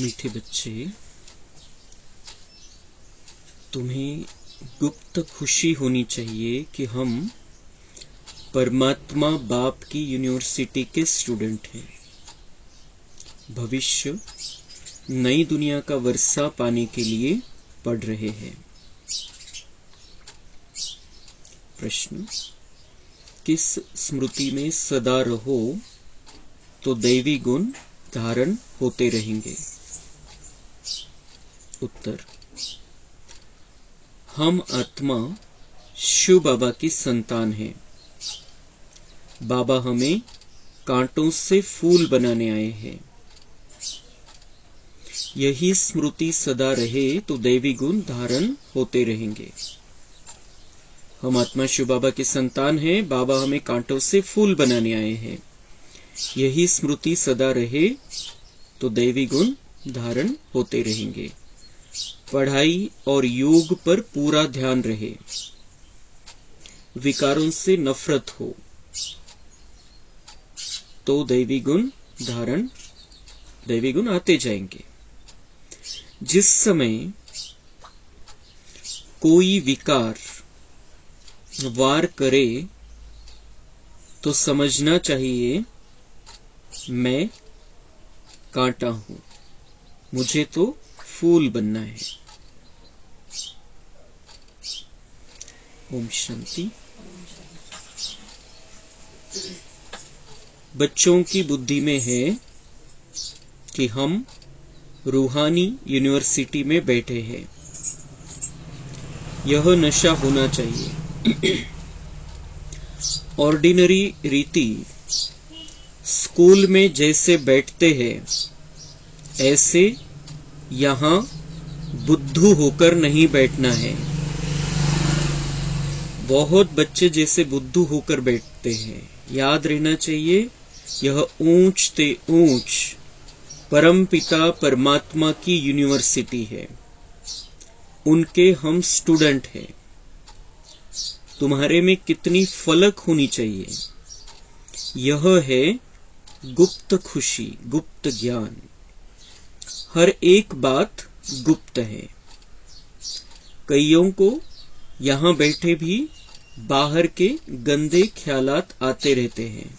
मीठे बच्चे, तुम्हें गुप्त खुशी होनी चाहिए कि हम परमात्मा बाप की यूनिवर्सिटी के स्टूडेंट हैं। भविष्य नई दुनिया का वर्षा पाने के लिए पढ़ रहे हैं। प्रश्न, किस स्मृति में सदा रहो तो दैवी गुण धारण होते रहेंगे? उत्तर, हम आत्मा शिव बाबा की संतान हैं। बाबा हमें कांटों से फूल बनाने आए हैं। यही स्मृति सदा रहे तो दैवी गुण धारण होते रहेंगे। हम आत्मा शिव बाबा की संतान हैं। बाबा हमें कांटों से फूल बनाने आए हैं। यही स्मृति सदा रहे तो दैवी गुण धारण होते रहेंगे। पढ़ाई और योग पर पूरा ध्यान रहे। विकारों से नफरत हो तो दैवी गुण आते जाएंगे। जिस समय कोई विकार वार करे तो समझना चाहिए मैं कांटा हूं, मुझे तो फूल बनना है। ओम शांति। बच्चों की बुद्धि में है कि हम रूहानी यूनिवर्सिटी में बैठे हैं। यह नशा होना चाहिए। ऑर्डिनरी रीति स्कूल में जैसे बैठते हैं ऐसे यहाँ बुद्धू होकर नहीं बैठना है। बहुत बच्चे जैसे बुद्धू होकर बैठते हैं। याद रहना चाहिए यह ऊंच ते ऊंच परमपिता परमात्मा की यूनिवर्सिटी है। उनके हम स्टूडेंट हैं। तुम्हारे में कितनी फलक होनी चाहिए। यह है गुप्त खुशी, गुप्त ज्ञान। हर एक बात गुप्त है। कईयों को यहाँ बैठे भी बाहर के गंदे ख्यालात आते रहते हैं।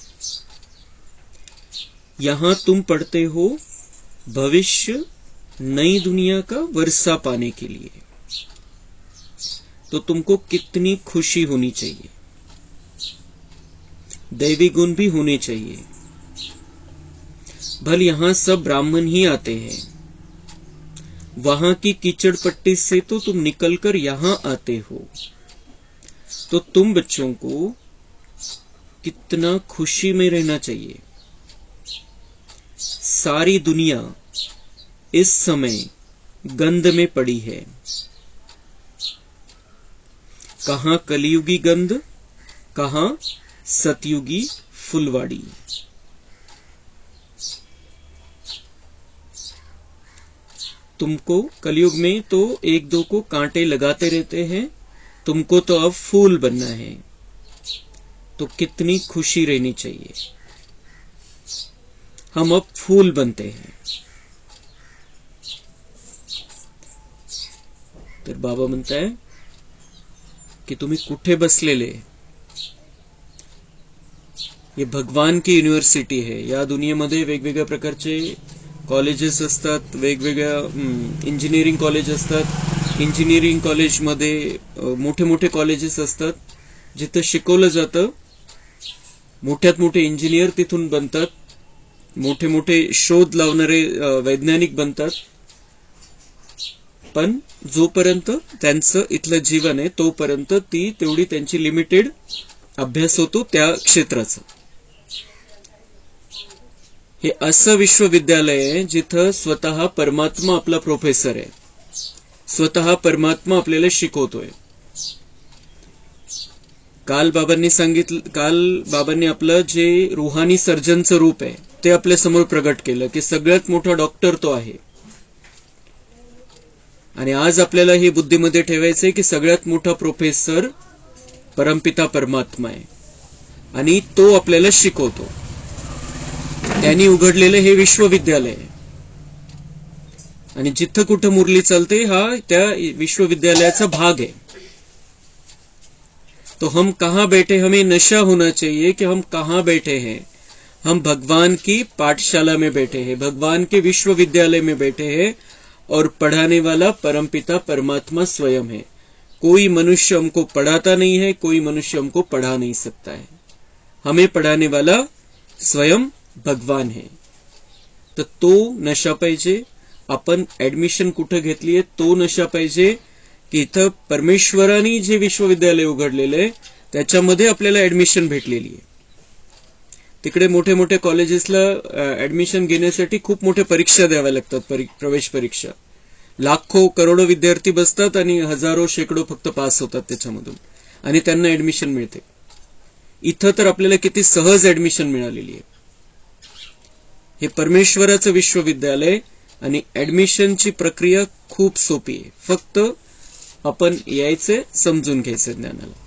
यहाँ तुम पढ़ते हो भविष्य नई दुनिया का वर्षा पाने के लिए, तो तुमको कितनी खुशी होनी चाहिए। दैवी गुण भी होने चाहिए। भले यहाँ सब ब्राह्मण ही आते हैं। वहां की कीचड़ पट्टी से तो तुम निकलकर यहाँ आते हो, तो तुम बच्चों को कितना खुशी में रहना चाहिए। सारी दुनिया इस समय गंध में पड़ी है। कहां कलयुगी गंध, कहां सतयुगी फुलवाड़ी। तुमको कलयुग में तो एक दो को कांटे लगाते रहते हैं, तुमको तो अब फूल बनना है। तो कितनी खुशी रहनी चाहिए। हम अब फूल बनते हैं। तर बाबा म्हणता है की तुम्ही कुठे बसलेले। हे भगवान की युनिव्हर्सिटी है। या दुनियेमध्ये वेगवेगळ्या प्रकारचे कॉलेजेस असतात, वेगवेगळ्या इंजिनिअरिंग कॉलेज असतात। इंजिनिअरिंग कॉलेजमध्ये मोठे मोठे कॉलेजेस असतात जिथे शिकवलं जातं। मोठ्यात मोठे इंजिनियर तिथून बनतात। मोठे मोठे शोध लावणारे वैज्ञानिक बनतात। पण जोपर्यंत त्यांचं इथलं जीवन आहे तोपर्यंत ती तेवढी त्यांची लिमिटेड अभ्यास होतो त्या क्षेत्राचा। हे असं विश्वविद्यालय आहे जिथं स्वतः परमात्मा आपला प्रोफेसर आहे। स्वतः परमात्मा आपल्याला शिकवतोय। काल बाबांनी आपलं जे रूहानी सर्जनचं रूप आहे ते आपल्या समोर प्रगट केलं की सगळ्यात मोठा डॉक्टर तो आहे। आणि आज आपल्याला हे बुद्धीमध्ये ठेवायचंय की सगळ्यात मोठा प्रोफेसर परमपिता परमात्मा आहे आणि तो आपल्याला शिकवतो। त्यांनी उघडलेलं हे विश्वविद्यालय आहे। आणि जिथं कुठं मुरली चालते हा त्या विश्वविद्यालयाचा भाग है। तो हम कहां बैठे, हमें नशा होना चाहिए कि हम कहां बैठे हैं। हम भगवान की पाठशाला में बैठे हैं, भगवान के विश्वविद्यालय में बैठे हैं, और पढ़ाने वाला परमपिता परमात्मा स्वयं है। कोई मनुष्य हमको पढ़ाता नहीं है, कोई मनुष्य हमको पढ़ा नहीं सकता है। हमें पढ़ाने वाला स्वयं भगवान है। तर तो नशा पाहिजे। आपण ऍडमिशन कुठं घेतलीये तो नशा पाहिजे की इथं परमेश्वराने जे विश्वविद्यालय उघडलेले आहे त्याच्यामध्ये आपल्याला ऍडमिशन भेटलेली आहे। तिकडे मोठे मोठे कॉलेजेसला ऍडमिशन घेण्यासाठी खूप मोठ्या परीक्षा द्याव्या लागतात, प्रवेश परीक्षा। लाखो करोडो विद्यार्थी बसतात आणि हजारो शेकडो फक्त पास होतात त्याच्यामधून, आणि त्यांना ऍडमिशन मिळते। इथं तर आपल्याला किती सहज ऍडमिशन मिळालेली आहे। हे परमेश्वराचं विश्वविद्यालय आणि ऍडमिशनची प्रक्रिया खूप सोपी आहे। फक्त आपण यायचे, समजून घ्यायचे ज्ञानाला।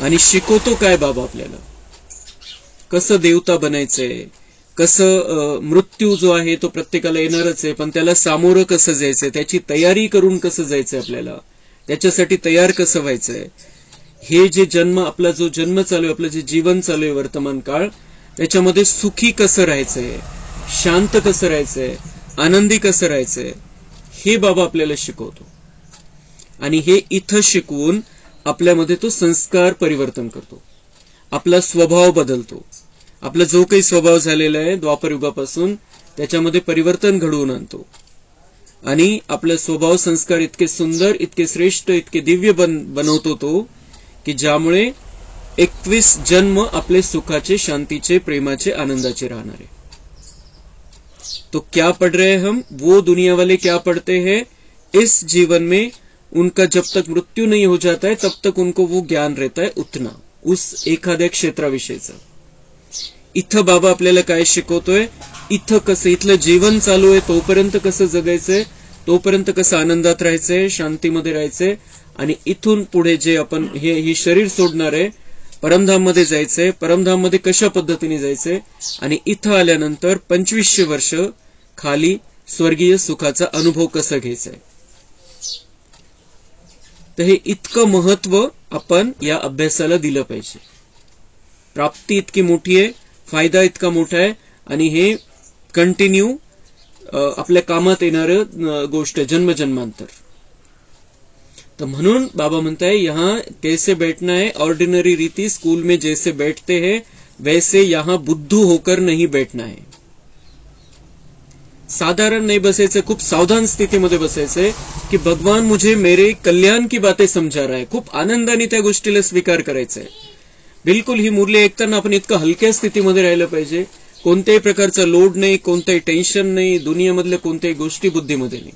आणि शिकवतो काय बाबा आपल्याला, कसं देवता बनायचंय, कसं मृत्यू जो आहे तो प्रत्येकाला येणारच आहे, पण त्याला सामोरं कसं जायचंय, त्याची तयारी करून कसं जायचंय, आपल्याला त्याच्यासाठी तयार कसं व्हायचंय। हे जे जन्म, आपला जो जन्म चालू आहे, आपलं जे जीवन चालू आहे वर्तमान काळ, त्याच्यामध्ये सुखी कसं राहायचंय, शांत कसं राहायचंय, आनंदी कसं राहायचंय, हे बाबा आपल्याला शिकवतो। आणि हे इथं शिकवून आपल्यामध्ये तो संस्कार परिवर्तन करतो, आपला स्वभाव बदलतो। आपला जो काही स्वभाव झालेला आहे द्वापर युगापासून त्याच्यामध्ये परिवर्तन घडवून आणतो, आणि आपले स्वभाव संस्कार इतके सुंदर, इतके श्रेष्ठ, इतके दिव्य बनवतो तो, की ज्यामुळे 21 जन्म आपले सुखाचे, शांतीचे, प्रेमाचे, आनंदाचे राहणार है। तो क्या पढ़ रहे हैं हम, वो दुनिया वाले क्या पढ़ते हैं इस जीवन में, उनका जब तक मृत्यु नहीं हो जाता है तब तक उनको वो ज्ञान रहता है उतना, उस एखाद्या क्षेत्राविषयीचा। इथं बाबा आपल्याला काय शिकवतोय, इथं कसं, इथलं जीवन चालू आहे तोपर्यंत कसं जगायचंय, तोपर्यंत कसं आनंदात राहायचंय, शांतीमध्ये राहायचंय, आणि इथून पुढे जे आपण ही शरीर सोडणार आहे, परमधाम मध्ये जायचंय, परमधाम मध्ये कशा पद्धतीने जायचंय, आणि इथं आल्यानंतर 2500 वर्ष खाली स्वर्गीय सुखाचा अनुभव कसा घ्यायचाय। तर हे इतकं महत्व आपण या अभ्यासाला दिलं पाहिजे। प्राप्ती इतकी मोठी आहे, फायदा इतका मोठा आहे, आणि हे कंटिन्यू आपल्या कामात येणारं गोष्ट आहे जन्मजन्मांतर। तो म्हणून बाबा म्हणताय यहाँ कैसे बैठना है, ऑर्डिनरी रीति स्कूल में जैसे बैठते हैं वैसे यहाँ बुद्धू होकर नहीं बैठना है। साधारण नहीं बसायचं, खूप सावधान स्थितीमध्ये बसायचंय की भगवान मुझे मेरे कल्याण की बातें समझा रहा है। खूप आनंदाने त्या गोष्टीला स्वीकार करायचंय। बिलकुल ही मुरली ऐकताना आपण इतकं हलक्या स्थितीमध्ये राहिलं पाहिजे, कोणत्याही प्रकारचा लोड नाही, कोणताही टेन्शन नाही, दुनियामधल्या कोणत्याही गोष्टी बुद्धीमध्ये नाही।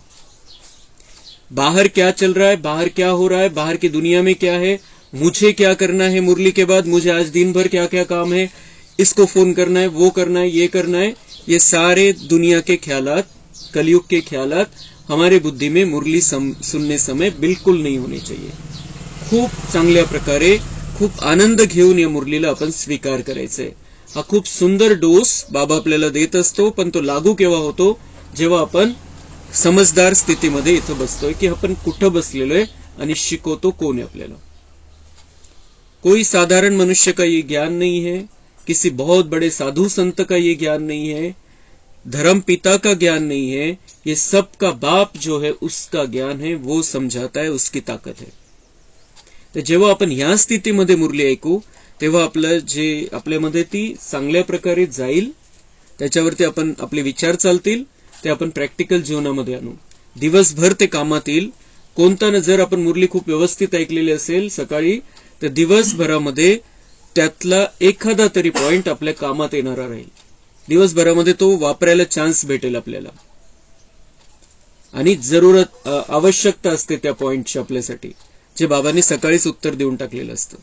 बाहर क्या चल रहा है, बाहर क्या हो रहा है, बाहर की दुनिया में क्या है, मुझे क्या करना है मुरली के बाद, मुझे आज दिन भर क्या क्या काम है, इसको फोन करना है, वो करना है, ये करना है, ये सारे दुनिया के ख्यालात, कलयुग के ख्यालात हमारे बुद्धि में मुरली सुनने समय बिल्कुल नहीं होने चाहिए। खूप चांगल्या प्रकारे, खूप आनंद घेऊन या मुरलीला आपण स्वीकार करायचंय। हा खूप सुंदर डोस बाबा आपल्याला देत असतो, पण तो लागू केव्हा होतो, जेव्हा आपण समजदार स्थितीमध्ये इथं बसतोय की आपण कुठं बसलेलोय आणि शिकवतो कोण आहे आपल्याला। कोई साधारण मनुष्य का ये ज्ञान नहीं है, किसी बहुत बड़े साधु संत का ये ज्ञान नहीं है, धर्म पिता का ज्ञान नहीं है, ये सब का बाप जो है उसका ज्ञान है, वो समझाता है, उसकी ताकद है। तर जेव्हा आपण ह्या स्थितीमध्ये मुरली ऐकू तेव्हा आपलं जे आपल्यामध्ये ती चांगल्या प्रकारे जाईल, त्याच्यावरती आपण आपले विचार चालतील, ते आपण प्रॅक्टिकल जीवनामध्ये आणू, दिवसभर ते कामात येईल। कोणता न जर आपण मुरली खूप व्यवस्थित ऐकलेली असेल सकाळी, तर दिवसभरामध्ये त्यातला एखादा तरी पॉइंट आपल्या कामात येणारा राहील। दिवसभरामध्ये तो वापरायला चान्स भेटेल आपल्याला, आणि जरूरत आवश्यकता असते त्या पॉइंटची आपल्यासाठी, जे बाबांनी सकाळीच उत्तर देऊन टाकलेलं असतं।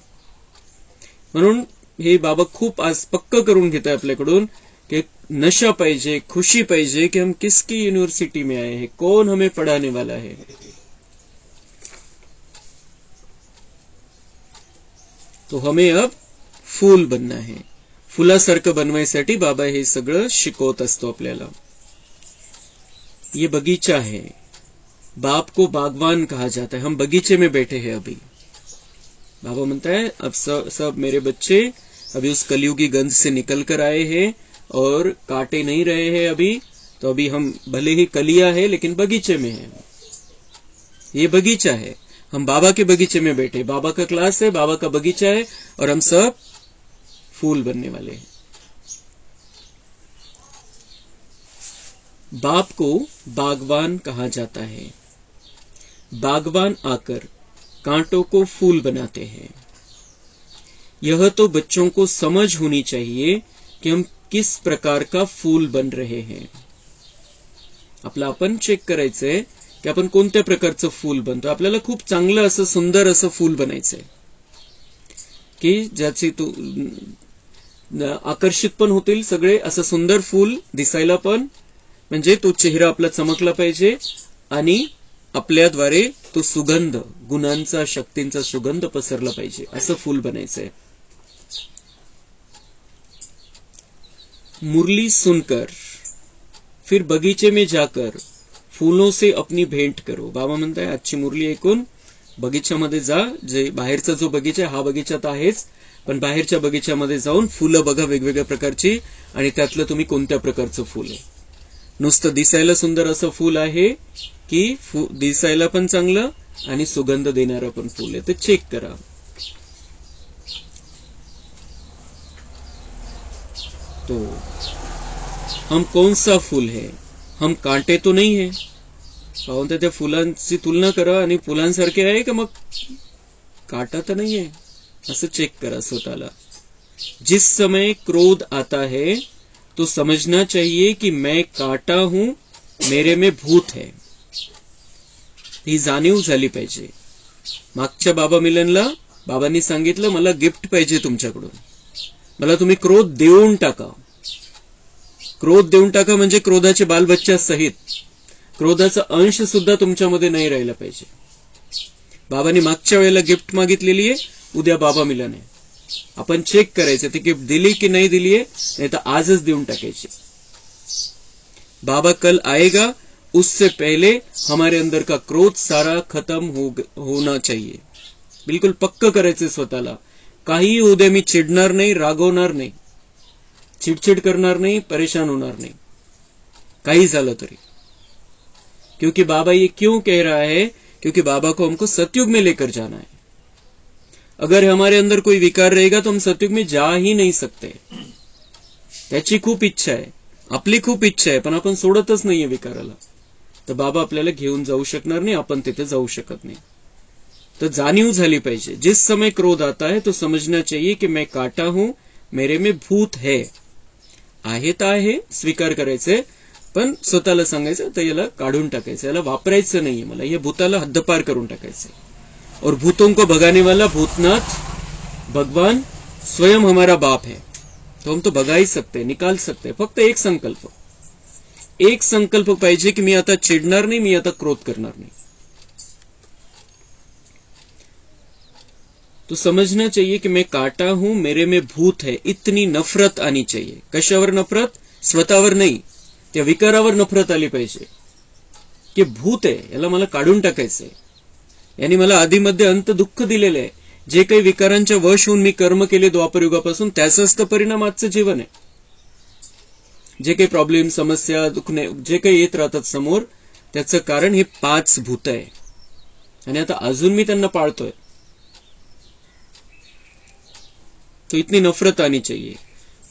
म्हणून हे बाबा खूप आज पक्क करून घेत आहे आपल्याकडून कि नशा पाहिजे, खुशी पाहिजे कि हम किसकी यूनिवर्सिटी में आए हैं, कौन हमें पढ़ाने वाला है। तो हमें अब फूल बनना है। फुलासारखं बनवायसाठी बाबा हे सगळं शिकवत असतो आपल्याला। ये बगीचा है, बाप को बागवान कहा जाता है, हम बगीचे में बैठे हैं अभी। बाबा म्हणता है अब सब मेरे बच्चे अभी उस कलयुगी गंध से निकल कर आए हैं और काटे नहीं रहे हैं अभी, तो अभी हम भले ही कलिया है लेकिन बगीचे में है। ये बगीचा है, हम बाबा के बगीचे में बैठे, बाबा का क्लास है, बाबा का बगीचा है और हम सब फूल बनने वाले हैं। बाप को बागवान कहा जाता है, बागवान आकर कांटों को फूल बनाते हैं। यह तो बच्चों को समझ होनी चाहिए कि हम किस प्रकार का फूल बन रहे हैं। आपलं आपण चेक करायचंय की आपण कोणत्या प्रकारचं फूल बनतो। आपल्याला खूप चांगलं असं सुंदर असं फूल बनायचंय की ज्याची तू आकर्षित पण होतील सगळे, असं सुंदर फूल दिसायला पण, म्हणजे तो चेहरा आपला चमकला पाहिजे आणि आपल्याद्वारे तो सुगंध, गुणांचा शक्तींचा सुगंध पसरला पाहिजे, असं फूल बनायचंय। मुरली सुनकर फिर बगीचे में जाकर फूलों से अपनी भेंट करो। बाबा म्हणताय आजची मुरली ऐकून बगीच्यामध्ये जा, जे बाहेरचा जो बगीचा हा बगीचा तर आहेच, पण बाहेरच्या बगीच्यामध्ये जाऊन फुलं बघा वेगवेगळ्या प्रकारची आणि त्यातलं तुम्ही कोणत्या प्रकारचं फूल आहे। नुसतं दिसायला सुंदर असं फूल आहे की दिसायला पण चांगलं आणि सुगंध देणारं पण फूल आहे, ते चेक करा। तो हम कौन सा फूल है, हम कांटे तो नहीं है। पाहून त्या फुलांची तुलना करा आणि फुलांसारखे आहे का मग काटा तर नाही आहे, असं चेक करा स्वतःला। जिस समय क्रोध आता है तो समझना चाहिए कि मैं काटा हूं, मेरे में भूत है। ही जाणीव झाली पाहिजे। मागच्या बाबा मिलनला बाबांनी सांगितलं मला गिफ्ट पाहिजे तुमच्याकडून, मला तुम्ही क्रोध देऊन टाका। क्रोध देऊन टाका म्हणजे क्रोधाचे बालबच्चा सहित, क्रोधाचा अंश सुद्धा तुमच्यामध्ये नाही राहिला पाहिजे। बाबांनी मागच्या वेळेला गिफ्ट मागितलेली आहे, उद्या बाबा मिलन आहे, आपण चेक करायचं ती गिफ्ट दिली की नहीं दिली है, नहीं तो आजच देऊन टाकायची। बाबा कल आएगा, उससे पहले हमारे अंदर का क्रोध सारा खत्म होना चाहिए। बिल्कुल पक्क करायचं स्वतःला, काही होऊ दे मी चिडणार नाही, रागवणार नाही, चिडचिड करणार नहीं, परेशान होणार नहीं, काही झालं तरी। क्योंकि बाबा ये क्यों कह रहा है, क्योंकि बाबा को हमको सतयुग में लेकर जाना है। अगर हमारे अंदर कोई विकार रहेगा तो हम सतयुग में जा ही नहीं सकते। त्याची खूप इच्छा आहे, आपली खूप इच्छा आहे, पण आपण सोडतच नाहीये विकाराला, तर बाबा आपल्याला घेऊन जाऊ शकणार नाही, आपण तिथे जाऊ शकत नाही। तो जाणीव झाली पाहिजे। जिस समय क्रोध आता है तो समझना चाहिए कि मैं काटा हूं, मेरे में भूत है। आहे तर आहे, स्वीकार करायचे, पण स्वतःला सांगायचं तर याला काढून टाकायचं, याला वापरायचं नाहीये, मला या भूताला हद्दपार करून टाकायचं। और भूतों को भगाने वाला भूतनाथ भगवान स्वयं हमारा बाप है, तो हम तो भगा ही सकते, निकाल सकते। फक्त एक संकल्प पाहिजे की मी आता चिडणार नाही, मी आता क्रोध करणार नाही। तो समझना चाहिए कि मैं काटा हूं, मेरे में भूत है, इतनी नफरत आनी चाहिए। कशावर नफरत? स्वतःवर नाही, त्या विकारावर नफरत आली पाहिजे की भूत आहे, याला मला काढून टाकायचंय, यांनी मला आधीमध्ये अंत दुःख दिलेलं आहे। जे काही विकारांच्या वश होऊन मी कर्म केले द्वापरयुगापासून, त्याचाच तर परिणाम आजचं जीवन आहे। जे काही प्रॉब्लेम, समस्या, दुखणे जे काही येत राहतात समोर, त्याचं कारण हे 5 भूत आहे आणि आता अजून मी त्यांना पाळतोय। तो इतनी नफरत आनी चाहिए।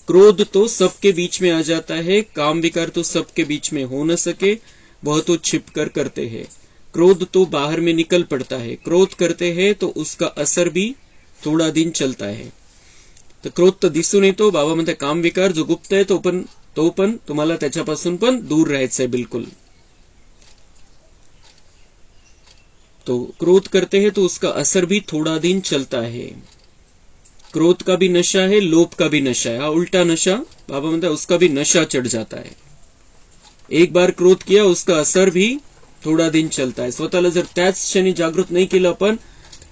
क्रोध तो सबके बीच में आ जाता है, काम विकार तो सबके बीच में हो न सके, वह तो छिप कर करते हैं। क्रोध तो बाहर में निकल पड़ता है, क्रोध करते हैं तो उसका असर भी थोड़ा दिन चलता है। तर क्रोध तर दिसून येतो, बाबा म्हणते काम विकार जो गुप्त आहे तो पण तुम्हाला त्याच्यापासून पण दूर राहायचंय बिल्कुल। तो क्रोध करते हैं तो उसका असर भी थोड़ा दिन चलता है। क्रोध का भी नशा है, लोभ का भी नशा है, उल्टा नशा, बाबा म्हणता उसका भी नशा चढ़ जाता है। एक बार क्रोध किया, उसका असर भी थोड़ा दिन चलता है। स्वतःला जर त्याच क्षणी जागृत नाही केलं आपण,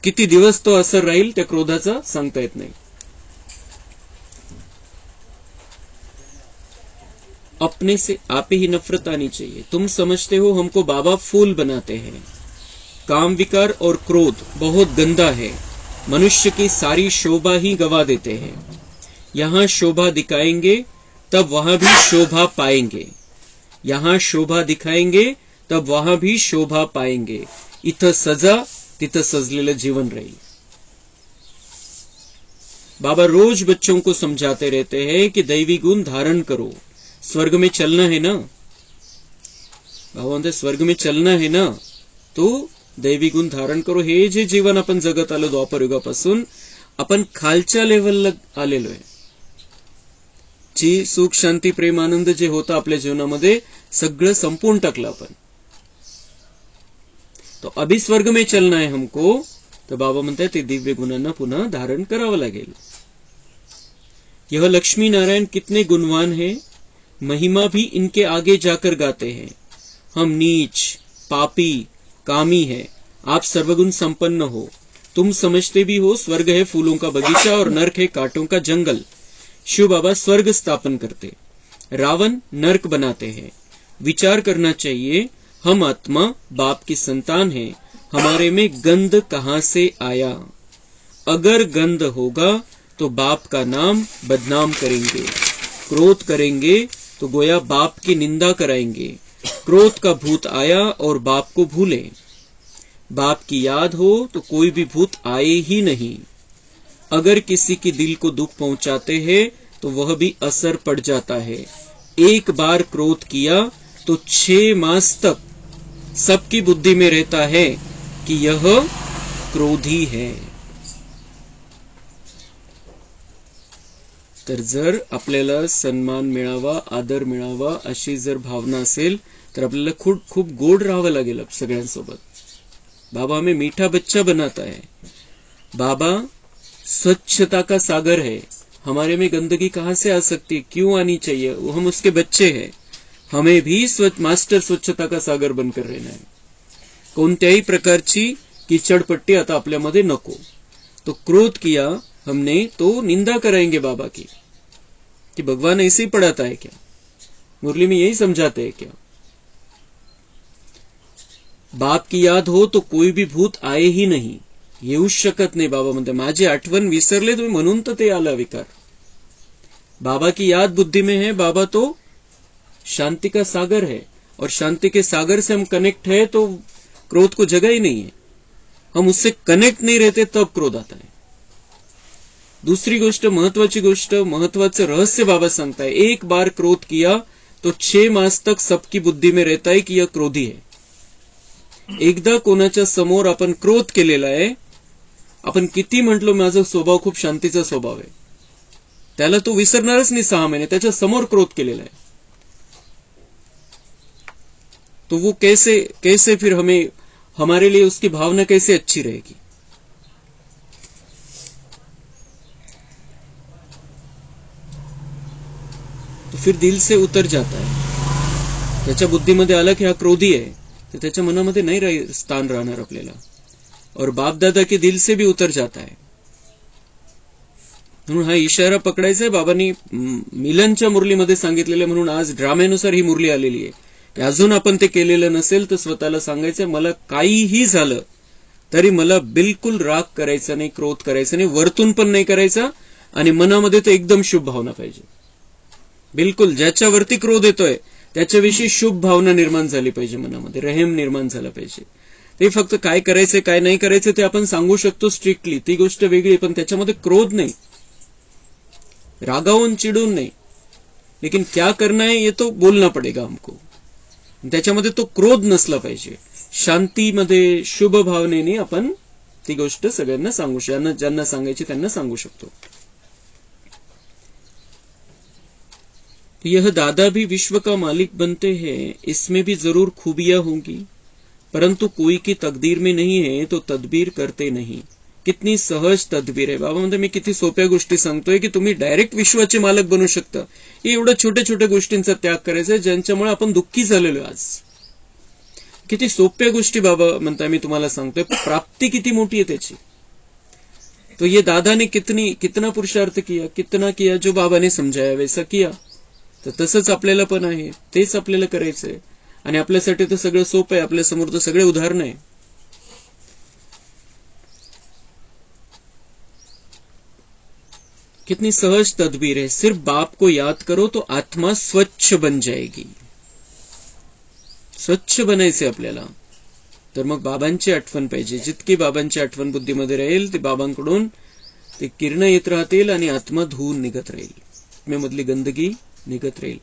किती दिवस तो असर राहील त्या क्रोधाचा सांगता येत नाही। अपने से आप ही नफरत आनी चाहिए। तुम समझते हो हमको बाबा फूल बनाते हैं। काम विकार और क्रोध बहुत गंदा है, मनुष्य की सारी शोभा ही गवा देते हैं। यहाँ शोभा दिखाएंगे तब वहां भी शोभा पाएंगे, यहाँ शोभा दिखाएंगे तब वहां भी शोभा पाएंगे। इथं सजा तिथं सजलेलं जीवन राहील। बाबा रोज बच्चों को समझाते रहते हैं कि दैवी गुण धारण करो, स्वर्ग में चलना है ना। बाबा म्हणते स्वर्ग में चलना है ना, तो दैवी गुण धारण करो। हे जे जीवन आपण जगत आलो द्वापर युगापासून, आपण खालच्या लेवलला आलेलो आहे। जी सुख शांती प्रेम आनंद जे होतं आपल्या जीवनामध्ये सगळं संपून टाकलं आपण। तो अभी स्वर्ग में चलना है हमको, तो बाबा म्हणतात ते दिव्य गुणांना पुन्हा धारण करावं लागेल। यह लक्ष्मी नारायण कितने गुणवान है, महिमा भी इनके आगे जाकर गाते हैं। हम नीच पापी कामी है, आप सर्वगुण संपन्न हो। तुम समझते भी हो स्वर्ग है फूलों का बगीचा और नर्क है कांटों का जंगल। शिव बाबा स्वर्ग स्थापन करते, रावण नर्क बनाते हैं। विचार करना चाहिए, हम आत्मा बाप की संतान है, हमारे में गंध कहां से आया। अगर गंध होगा तो बाप का नाम बदनाम करेंगे, क्रोध करेंगे तो गोया बाप की निंदा कराएंगे। क्रोध का भूत आया और बाप को भूले। बाप की याद हो तो कोई भी भूत आए ही नहीं। अगर किसी के दिल को दुख पहुंचाते हैं तो वह भी असर पड़ जाता है। एक बार क्रोध किया तो 6 मास तक सबकी बुद्धि में रहता है कि यह क्रोधी है। तर जर आपल्याला सन्मान मिळावा, आदर मिळावा अशी जर भावना असेल तर आपल्याला खूप गोड राहावं लागेल सगळ्यांसोबत। बाबा हमें मीठा बच्चा बनाता है। बाबा स्वच्छता का सागर है, हमारे में गंदगी कहां से आ सकती है, क्यों आनी चाहिए, वो हम उसके बच्चे हैं। हमें भी मास्टर स्वच्छता का सागर बनकर रहना है। कोणत्याही प्रकारची किचडपट्टी आता आपल्यामध्ये नको। तो क्रोध किया हमने तो निंदा कराएंगे बाबा की कि भगवान ऐसे ही पढ़ाता है क्या, मुरली में यही समझाते हैं क्या। बाप की याद हो तो कोई भी भूत आए ही नहीं, येऊच शकत नाही। बाबा म्हणते माझी आठवण विसरले तुम्ही म्हणून तर ते आला विकार। बाबा की याद बुद्धि में है, बाबा तो शांति का सागर है और शांति के सागर से हम कनेक्ट है तो क्रोध को जगह ही नहीं है। हम उससे कनेक्ट नहीं रहते तब क्रोध आता है। दूसरी गोष्ट, महत्वाची गोष्ट, महत्वाचं रहस्य बाबा सांगताय, एक बार क्रोध किया तो 6 मास तक सबकी बुद्धि में रहता है कि यह क्रोधी है। एकदा कोणाच्या समोर आपण क्रोध केलेला आहे, आपण किती म्हटलो माझा स्वभाव खूप शांतीचा स्वभाव आहे, त्याला तो विसरणारच नाही 6 महिने। त्याच्या समोर क्रोध केलेला आहे तो वो कैसे फिर हमारे लिए उसकी भावना कैसे अच्छी रहेगी। तो फिर दिल से उतर जाता है। त्याच्या बुद्धीमध्ये आला की हा क्रोधी आहे तर त्याच्या मनामध्ये नाही स्थान राहणार आपल्याला। और बाप दादा के दिल से भी उतर जाता है। म्हणून हा इशारा पकडायचा आहे। बाबांनी मिलनच्या मुरलीमध्ये सांगितलेलं, म्हणून आज ड्राम्यानुसार ही मुरली आलेली आहे। अजून आपण ते केलेलं नसेल तर स्वतःला सांगायचं, मला काहीही झालं तरी मला बिलकुल राग करायचा नाही, क्रोध करायचा नाही, वरतून पण नाही करायचा आणि मनामध्ये तर एकदम शुभ भावना पाहिजे। बिलकुल ज्याच्यावरती क्रोध येतोय त्याच्याविषयी शुभ भावना निर्माण झाली पाहिजे, मनामध्ये रहेम निर्माण झाला पाहिजे। ते फक्त काय करायचं काय नाही करायचं ते आपण सांगू शकतो स्ट्रिक्टली, ती गोष्ट वेगळी, पण त्याच्यामध्ये क्रोध नाही, रागावून चिडून नाही। लेकिन क्या करना है ये तो बोलना पड़ेगा हमको। त्याच्यामध्ये तो क्रोध नसला पाहिजे। शांतीमध्ये शुभ भावनेने आपण ती गोष्ट सगळ्यांना सांगू शकतो, ज्यांना सांगायची त्यांना सांगू शकतो। यह दादा भी विश्व का मालिक बनते हैं, इसमें भी जरूर खूबियां होंगी, परंतु कोई की तकदीर में नहीं है तो तदबीर करते नहीं। कितनी सहज तदबीर आहे। बाबा म्हणते मी किती सोप्या गोष्टी सांगतोय की तुम्ही डायरेक्ट विश्वाचे मालक बनू शकता। एवढ्या छोट्या छोट्या गोष्टींचा त्याग करायचा ज्यांच्यामुळे आपण दुःखी झालेलो आज। किती सोप्या गोष्टी बाबा म्हणताय मी तुम्हाला सांगतोय, प्राप्ती किती मोठी आहे त्याची। तो ये दादा ने कितना पुरुषार्थ किया, कितना किया, जो बाबा ने समझाया वैसा किया। तर तसंच आपल्याला पण आहे, तेच आपल्याला करायचंय. आणि आपल्यासाठी तर सगळं सोपं आहे, आपल्या समोर तर सगळे उदाहरण आहे. कितनी सहज तदबीर है, सिर्फ बाप को याद करो तो आत्मा स्वच्छ बन जाएगी. स्वच्छ बनायचे आपल्याला, तर मग बाबांची आठवण पाहिजे. जितकी बाबांची आठवण बुद्धीमध्ये राहील, ते बाबांकडून ते किरण येत राहतील आणि आत्मा धुवून निघत राहील, आत्म्यामधली गंदगी निघत राहील.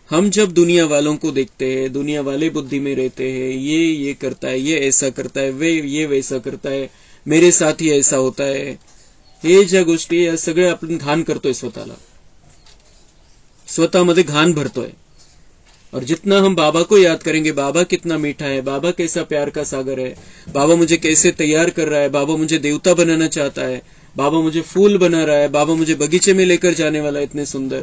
हम जब दुनिया वालों को देखते हैं, दुनिया वाले बुद्धि में रहते हैं, ये करता है, ये ऐसा करता है, वे ये वैसा करता है, मेरे साथ ही ऐसा होता है, हे ज्या गोष्टी या सगळ्या आपण घाण करतोय स्वतःला, स्वतःमध्ये घाण भरतोय. और जितना हम बाबा को याद करेंगे, बाबा कितना मीठा है, बाबा कैसा प्यार का सागर है, बाबा मुझे कैसे तैयार कर रहा है, बाबा मुझे देवता बनाना चाहता है, बाबा मुझे फूल बना रहा है, बाबा मुझे बगीचे में लेकर जाने वाला है इतने सुंदर,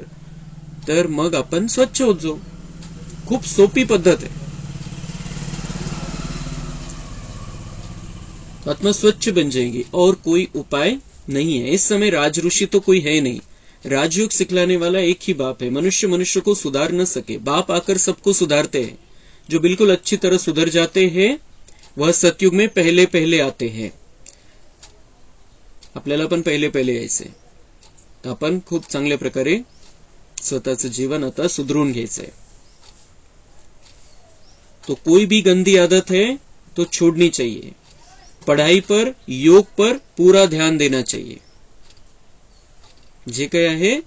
तर मग आपण स्वच्छ होत जाऊ. खूप सोपी पद्धत आहे. आत्मा स्वच्छ बन जाएगी और कोई उपाय नहीं है. इस समय राज ऋषि तो कोई है नहीं. राजयोग सिखलाने वाला एक ही बाप है. मनुष्य मनुष्य को सुधार न सके, बाप आकर सबको सुधारते हैं. जो बिल्कुल अच्छी तरह सुधर जाते हैं वह सतयुग में पहले पहले आते हैं. आपल्याला पण पहिले पहिले यायचे, तर आपण खूप चांगल्या प्रकारे स्वतःचं जीवन आता सुधरून घ्यायचंय. तो कोई भी गंदी आदत है तो छोड़नी चाहिए. पढ़ाई पर, योग पर पूरा ध्यान देना चाहिए. जे काही आहे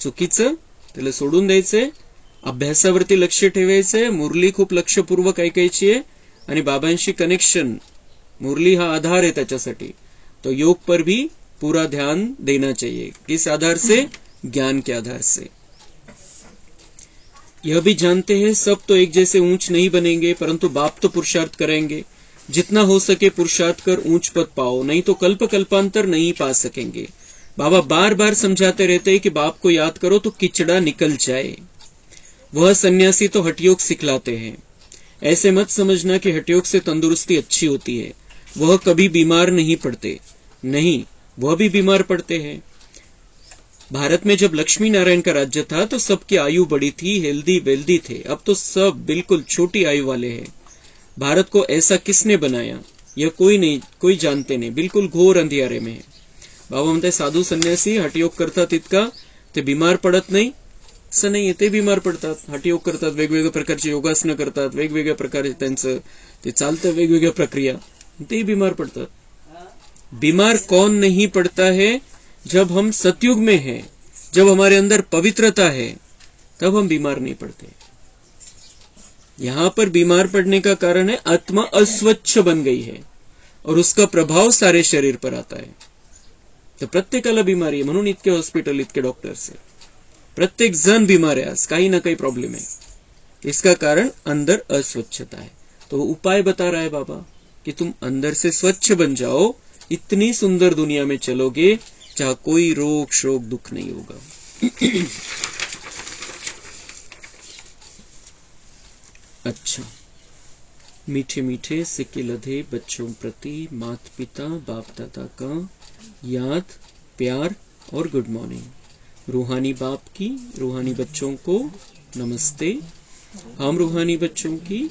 चुकीचं त्याला सोडून द्यायचंय, अभ्यासावरती लक्ष ठेवायचंय, मुरली खूप लक्षपूर्वक ऐकायची आहे आणि बाबांशी कनेक्शन, मुरली हा आधार है त्याच्यासाठी. तो योग पर भी पूरा ध्यान देना चाहिए. किस आधार से? ज्ञान के आधार से. यह भी जानते हैं सब तो एक जैसे ऊंच नहीं बनेंगे, परंतु बाप तो पुरुषार्थ करेंगे. जितना हो सके पुरुषार्थ कर ऊंच पद पाओ, नहीं तो कल्प कल्पांतर नहीं पा सकेंगे. बाबा बार बार समझाते रहते हैं कि बाप को याद करो तो किचड़ा निकल जाए. वह सन्यासी तो हठयोग सिखलाते हैं. ऐसे मत समझना कि हठयोग से तंदुरुस्ती अच्छी होती है. वह कभी बीमार नहीं पड़ते. नहीं, वह भी बीमार पड़ते हैं. भारत में जब लक्ष्मी नारायण का राज्य था तो सबकी आयु बड़ी थी, हेल्दी वेल्दी थे. अब तो सब बिल्कुल छोटी आयु वाले हैं. भारत को ऐसा किसने बनाया यह कोई जानते नहीं. बिल्कुल घोर अंधियारे में है. बाबा म्हणते साधू संन्यासी हठयोग करतात इतका, ते बीमार पडत नाही. असं नाही, ते बीमार पडतात. हठयोग करतात, वेगवेगळ्या प्रकारचे योगासनं करतात, वेगवेगळ्या प्रकारे त्यांचं ते चालतं, वेगवेगळ्या प्रक्रिया, ते बीमार पडतात. बीमार कौन नहीं पड़ता है? जब हम सतयुग में हैं, जब हमारे अंदर पवित्रता है, तब हम बीमार नहीं पड़ते. यहां पर बीमार पड़ने का कारण है आत्मा अस्वच्छ बन गई है और उसका प्रभाव सारे शरीर पर आता है. तर प्रत्येकाला बीमारी आहे, म्हणून इतके हॉस्पिटल, इतके डॉक्टर्स आहे. प्रत्येक जण बीमार है, आज काही ना काही प्रॉब्लम है. इसका कारण अंदर अस्वच्छता है. तो उपाय बता रहा है बाबा कि तुम अंदर से स्वच्छ बन जाओ, इतनी सुंदर दुनिया में चलोगे जहां कोई रोग शोक दुख नहीं होगा. अच्छा, मीठे मीठे सिक्के लधे बच्चों प्रति माता पिता बाप दादा का याद, प्यार और गुड मॉर्निंग. रूहानी बाप की रूहानी बच्चों को नमस्ते. हम रूहानी बच्चों की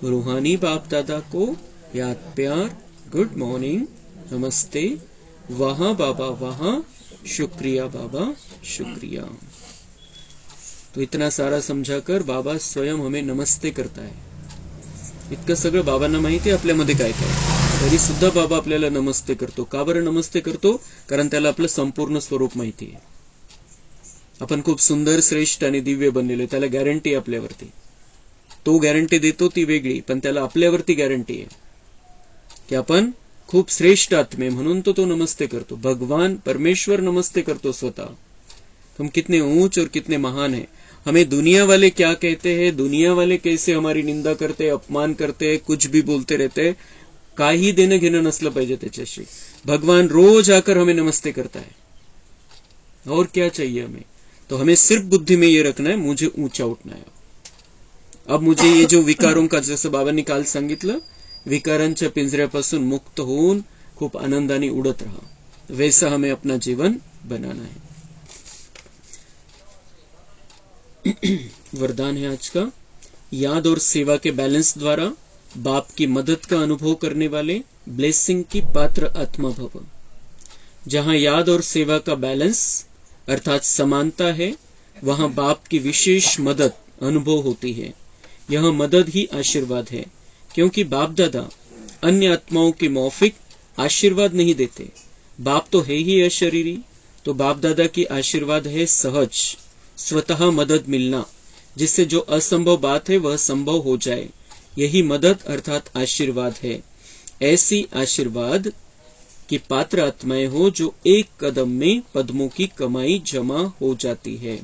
रूहानी बाप दादा को याद, प्यार, गुड मॉर्निंग, नमस्ते. वहां बाबा वहां, शुक्रिया बाबा शुक्रिया. तो इतना सारा समझाकर बाबा स्वयं हमें नमस्ते करता है. इतकं सगळं बाबांना माहिती आहे आपल्यामध्ये काय काय, तरी सुद्धा बाबा आपल्याला नमस्ते करतो. का बरं नमस्ते करतो? कारण त्याला आपलं संपूर्ण स्वरूप माहिती आहे. आपण खूप सुंदर, श्रेष्ठ आणि दिव्य बनलेलो. त्याला गॅरंटी आपल्यावरती. तो गॅरंटी देतो ती वेगळी, पण त्याला आपल्यावरती गॅरंटी आहे की आपण खूप श्रेष्ठ आत्मे, म्हणून तो नमस्ते करतो. भगवान परमेश्वर नमस्ते करतो स्वतः. हम कितने ऊंच और कितने महान हैं. हमें दुनिया वाले क्या कहते हैं, दुनिया वाले कैसे हमारी निंदा करते, अपमान करते, कुछ भी बोलते रहते, काही देणं घेणं नसलं पाहिजे त्याच्याशी. भगवान रोज आकर हमें नमस्ते करता है. और क्या चाहिए हमें? तो हमें सिर्फ बुद्धि में ये रखना है, मुझे ऊंचा उठना है. अब मुझे ये जो विकारों का, जसं बाबांनी काल सांगितलं, विकारांच्या पिंजऱ्यापासून मुक्त होऊन खूप आनंदाने उडत राहा, वैसा हमें अपना जीवन बनाना है. वरदान है आज का, याद और सेवा के बैलेंस द्वारा बाप की मदद का अनुभव करने वाले ब्लेसिंग की पात्र आत्मा भव। जहां याद और सेवा का बैलेंस अर्थात समानता है, वहां बाप की विशेष मदद अनुभव होती है। यह मदद ही आशीर्वाद है, क्योंकि बाप दादा अन्य आत्माओं के मौफिक आशीर्वाद नहीं देते। बाप तो है ही अशरीरी, तो बाप दादा की आशीर्वाद है सहज, स्वतः मदद मिलना, जिससे जो असंभव बात है वह संभव हो जाए। यही मदद अर्थात आशीर्वाद है। ऐसी आशीर्वाद की पात्र आत्माएं हो जो एक कदम में पद्मों की कमाई जमा हो जाती है।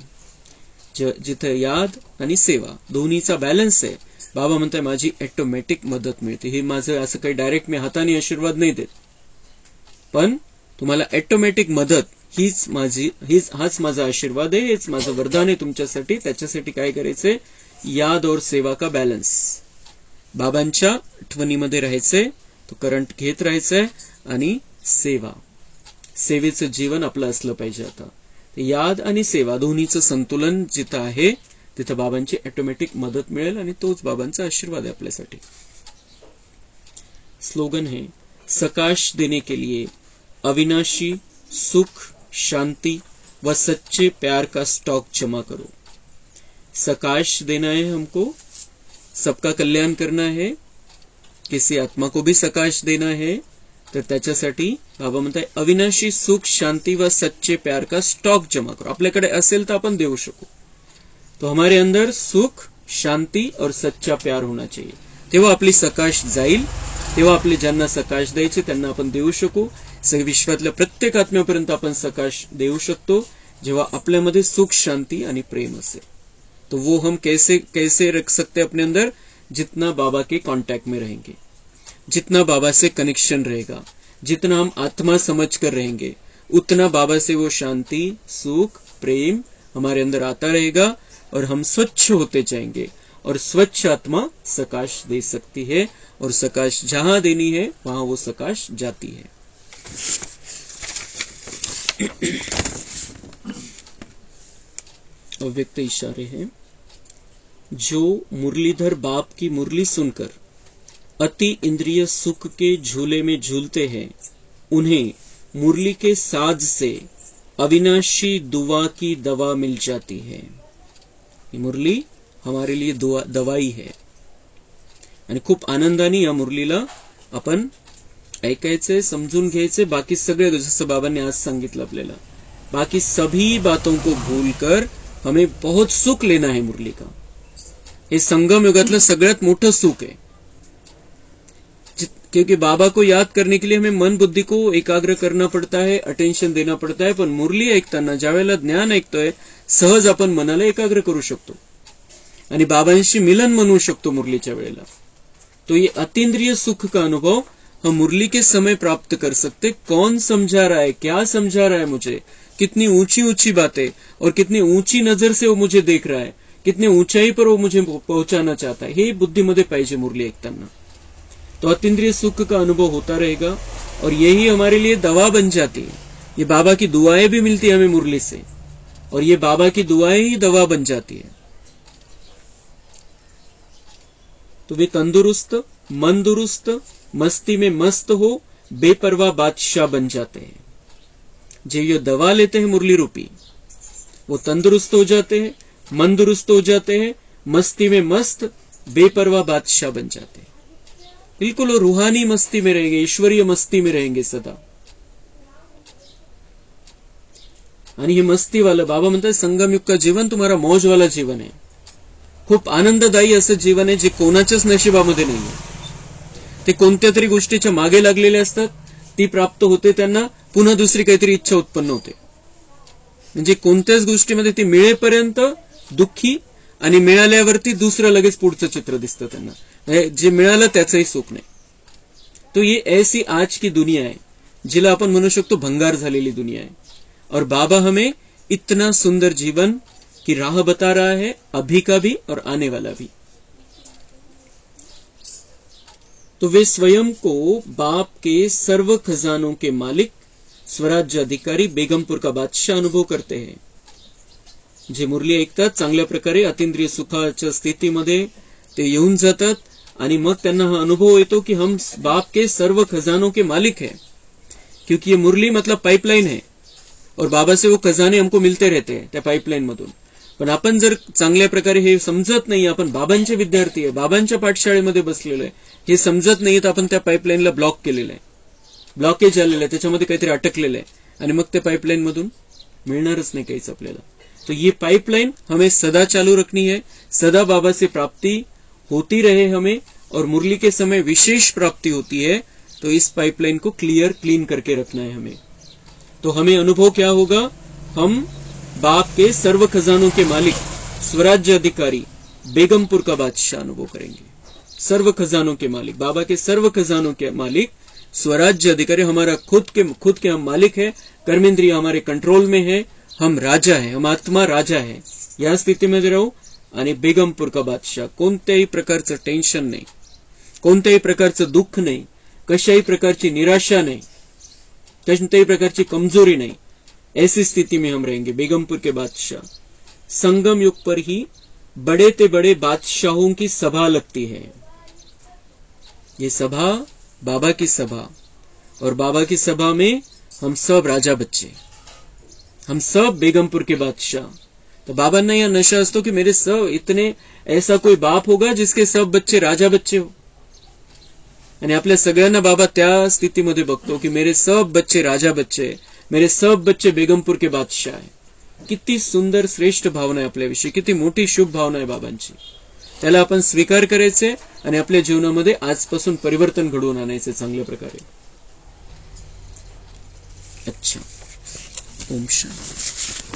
जिथे याद आणि सेवा दोन्हीचा बॅलन्स आहे, बाबा म्हणताय माझी ऑटोमॅटिक मदत मिळते। हे माझं असं काही डायरेक्ट मी हाताने आशीर्वाद नाही देत, पण तुम्हाला ऑटोमॅटिक मदत हाच माझा आशीर्वाद आहे, हेच माझं वरदान आहे तुमच्यासाठी। त्याच्यासाठी काय करायचंय, याद और सेवा का बॅलन्स, बाबांच्या आठवणीमध्ये राहायचंय, तो करंट घेत राहायचंय आणि सेवेचं जीवन आपलं असलं पाहिजे। आता याद आणि सेवा दोन्हीचं संतुलन जिथं आहे तिथं बाबांची ऑटोमॅटिक मदत मिळेल आणि तोच बाबांचा आशीर्वाद आहे आपल्यासाठी। स्लोगन है, सकाश देने के लिए अविनाशी सुख, शांति व सच्चे प्यार का स्टॉक जमा करो। सकाश देना है हमको, सबका कल्याण करना है, किसी आत्मा को भी सकाश देना है, तर त्याच्यासाठी बाबा म्हणताय अविनाशी सुख, शांति व सच्चे प्यार का स्टॉक जमा करो। आपल्याकडे असेल तर आपण देऊ शकू, तो हमारे अंदर सुख, शांति और सच्चा प्यार होना चाहिए। तेव्हा आपली सकाश जाईल, तेव्हा आपले ज्यांना सकाश द्यायचे त्यांना आपण देऊ शकू। विश्वातल्या प्रत्येक आत्म्यापर्यंत आपण सकाश देऊ शकतो जेव्हा आपल्यामध्ये सुख, शांति आणि प्रेम असेल। तो वो हम कैसे रख सकते अपने अंदर, जितना बाबा के कांटेक्ट में रहेंगे, जितना बाबा से कनेक्शन रहेगा, जितना हम आत्मा समझ कर रहेंगे, उतना बाबा से वो शांति, सुख, प्रेम हमारे अंदर आता रहेगा और हम स्वच्छ होते जाएंगे। और स्वच्छ आत्मा सकाश दे सकती है, और सकाश जहां देनी है वहां वो सकाश जाती है। अव्यक्त इशारे हैं, जो मुरलीधर बाप की मुरली सुनकर अति इंद्रिय सुख के झूले में झूलते हैं, उन्हें मुरली के साज से अविनाशी दुआ की दवा मिल जाती है। ये मुरली हमारे लिए दवाई है आणि खूप आनंदाने या मुरलीला आपण ऐकायचे, समजून घ्यायचे। बाकी सगळे जसं बाबांनी आज सांगितलं आपल्याला, बाकी सभी बातों को भूलकर हमें बहुत सुख लेना है मुरली का। हे संगम युगातलं सगळ्यात मोठं सुख है, क्योंकि बाबा को याद करने के लिए हमें मन बुद्धि को एकाग्र करना पड़ता है, अटेन्शन देना पड़ता है। पण मुरली ऐकताना ज्यावेळेला ज्ञान ऐकतोय, सहज आपण मनाला एकाग्र करू शकतो आणि बाबांशी मिलन म्हणू शकतो मुरलीच्या वेळेला। तो ये अतीन्द्रिय सुख का अनुभव हम मुरली के समय प्राप्त कर सकते। कौन समझा रहा है, क्या समझा रहा है मुझे, कितनी ऊंची ऊंची बातें और कितनी ऊंची नजर से वो मुझे देख रहा है, कितने ऊंचाई पर वो मुझे पहुंचाना चाहता है, हे बुद्धीमध्ये पाहिजे मुरली ऐकताना। तो अतीन्द्रिय सुख का अनुभव होता रहेगा और यही हमारे लिए दवा बन जाती है। ये बाबा की दुआएं भी मिलती है हमें मुरली से, और ये बाबा की दुआएं ही दवा बन जाती है। तो वे तंदुरुस्त, मन दुरुस्त, मस्ती में मस्त हो बेपरवाह बादशाह बन जाते हैं। जो ये दवा लेते हैं मुरली रूपी, वो तंदुरुस्त हो जाते हैं, मन दुरुस्त हो जाते हैं, मस्ती में मस्त बेपरवाह बादशाह बन जाते हैं। बिल्कुल वो रूहानी मस्ती में रहेंगे, ईश्वरीय मस्ती में रहेंगे सदा। आणि हे मस्ती वाला बाबा म्हणतात संगम युग का जीवन तुम्हारा मौज वाला जीवन आहे, खूप आनंददायी असं जीवन आहे जे कोणाच्याच नशिबामध्ये नाहीये। ते कोणत्या तरी गोष्टीच्या मागे लागलेले असतात, ती प्राप्त होते त्यांना, पुन्हा दुसरी काहीतरी इच्छा उत्पन्न होते। म्हणजे कोणत्याच गोष्टीमध्ये ती मिळेपर्यंत दुःखी आणि मिळाल्यावरती दुसरं लगेच पुढचं चित्र दिसतं त्यांना, जे मिळालं त्याचंही सुख नाही। तो ये ऐसी आज की दुनिया है जिला आपण म्हणू शकतो भंगार झालेली दुनिया है। और बाबा हमें इतना सुंदर जीवन की राह बता रहा है, अभी का भी और आने वाला भी। तो वे स्वयं को बाप के सर्व खजानों के मालिक, स्वराज्य अधिकारी, बेगमपुर का बादशाह अनुभव करते हैं। जे मुरली ऐकतात चांगल्या प्रकारे अतिंद्रिय सुखाच्या स्थितीमध्ये ते येऊन जातात आणि मग त्यांना हा अनुभव येतो कि हम बाप के सर्व खजानों के मालिक है, क्योंकि ये मुरली मतलब पाइपलाइन है और बाबा से वो खजाने हमको मिलते रहते हैं त्या पाइपलाइन मधून. पण आपण जर चांगल्या प्रकारे हे समजत नाही, आपण बाबांचे विद्यार्थी आहे, बाबांच्या पाठशाळेमध्ये बसलेलो आहे, हे समजत नाही तर आपण त्या पाइपलाइनला ब्लॉक केलेलं आहे, ब्लॉकेज आलेलं आहे, त्याच्यामध्ये काहीतरी अटकलेलं आहे आणि मग त्या पाइपलाइन मधून मिळणारच नाही काहीच आपल्याला. तो ये पाइपलाइन हमें सदा चालू रखनी है, सदा बाबा से प्राप्ति होती रहे हमें, और मुरली के समय विशेष प्राप्ति होती है, तो इस पाइपलाइन को क्लीन करके रखना है हमें. तो हमें अनुभव क्या होगा, हम बाप के सर्व खजानों के मालिक स्वराज्य अधिकारी बेगमपुर का बादशाह अनुभव करेंगे. सर्व खजानों के मालिक, बाबा के सर्व खजानों के मालिक, स्वराज्य अधिकारी, हमारा खुद के हम मालिक है, कर्मेंद्रिय हमारे कंट्रोल में है, हम राजा है, हम आत्मा राजा है, या स्थितीमध्ये राहू. आणि बेगमपूर का बादशाह, कोणत्याही प्रकारचं टेन्शन नाही, कोणत्याही प्रकारचं दुःख नाही, कशाही प्रकारची निराशा नहीं, कोणत्याही प्रकारची कमजोरी नहीं, ऐसी स्थिति में हम रहेंगे. बेगमपुर के बादशाह. संगम युग पर ही बड़े ते बड़े बादशाहों की सभा लगती है. ये सभा बाबा की सभा, और बाबा की सभा में हम सब राजा बच्चे, हम सब बेगमपुर के बादशाह. तो बाबांना यह नशा असतो कि मेरे सब इतने, ऐसा कोई बाप होगा जिसके सब बच्चे राजा बच्चे हो. आणि आपल्या सगळ्यांना बाबा त्या स्थितीमध्ये बघतो की मेरे सब बच्चे राजा बच्चे, मेरे सब बच्चे बेगमपुर के बादशाह आहे. किती सुंदर श्रेष्ठ भावना आहे आपल्याविषयी, किती मोठी शुभ भावना आहे बाबांची. त्याला आपण स्वीकार करायचे आणि आपल्या जीवनामध्ये आजपासून परिवर्तन घडवून आणायचे चांगल्या प्रकारे. अच्छा, ओम शांती.